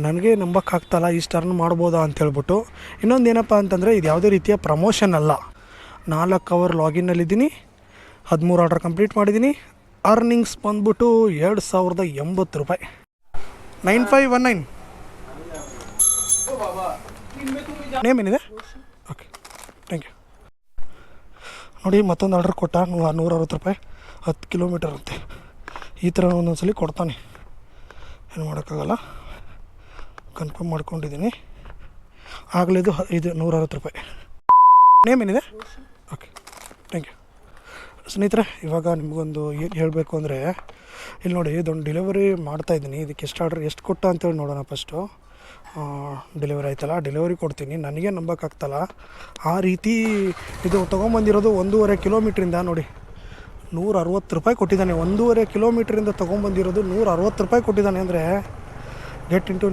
ನನಗೆ ನಂಬಕ್ಕಾಗ್ತಲ್ಲ ಇಷ್ಟು ಅರ್ನ್ ಮಾಡ್ಬೋದಾ ಅಂತೇಳ್ಬಿಟ್ಟು. ಇನ್ನೊಂದು ಏನಪ್ಪ ಅಂತಂದರೆ ಇದು ಯಾವುದೇ ರೀತಿಯ ಪ್ರಮೋಷನ್ ಅಲ್ಲ. 4 ಅವರ್ ಲಾಗಿನ್ನಲ್ಲಿದ್ದೀನಿ, 13 ಆರ್ಡರ್ ಕಂಪ್ಲೀಟ್ ಮಾಡಿದ್ದೀನಿ. ಅರ್ನಿಂಗ್ಸ್ ಬಂದ್ಬಿಟ್ಟು 2080 ರೂಪಾಯಿ. 9519 ನೇಮ್ ಏನಿದೆ? Okay, thank you. ನೋಡಿ ಮತ್ತೊಂದು ಆರ್ಡರ್ ಕೊಟ್ಟ 160 ರೂಪಾಯಿ, 10 ಕಿಲೋಮೀಟರ್ ಅಂತೆ. ಈ ಥರ ಒಂದೊಂದ್ಸಲಿ ಕೊಡ್ತಾನೆ, ಏನು ಮಾಡೋಕ್ಕಾಗಲ್ಲ. ಕನ್ಫರ್ಮ್ ಮಾಡ್ಕೊಂಡಿದ್ದೀನಿ. ಆಗಲೇ ಇದು 160 ರೂಪಾಯಿ. ನೇಮ್ ಏನಿದೆ? Okay, thank you. ಸ್ನೇಹಿತರೆ, ಇವಾಗ ನಿಮಗೊಂದು ಏನು ಹೇಳಬೇಕು ಅಂದರೆ, ಇಲ್ಲಿ ನೋಡಿ ಇದೊಂದು ಡೆಲಿವರಿ ಮಾಡ್ತಾಯಿದ್ದೀನಿ. ಇದಕ್ಕೆ ಎಷ್ಟು ಆರ್ಡ್ರ್ ಎಷ್ಟು ಕೊಟ್ಟ ಅಂತೇಳಿ ನೋಡೋಣ. ಫಸ್ಟು ಡೆಲಿವರಿ ಆಯ್ತಲ್ಲ, ಡೆಲಿವರಿ ಕೊಡ್ತೀನಿ. ನನಗೆ ನಂಬೋಕ್ಕಾಗ್ತಲ್ಲ ಆ ರೀತಿ. ಇದು ತೊಗೊಂಬಂದಿರೋದು 1.5 ಕಿಲೋಮೀಟ್ರಿಂದ. ನೋಡಿ 160 ರೂಪಾಯಿ ಕೊಟ್ಟಿದ್ದಾನೆ. 1.5 ಕಿಲೋಮೀಟ್ರಿಂದ ತೊಗೊಂಬಂದಿರೋದು 160 ರೂಪಾಯಿ ಕೊಟ್ಟಿದ್ದಾನೆ ಅಂದರೆ ಗೆಟ್ ಇಂಟು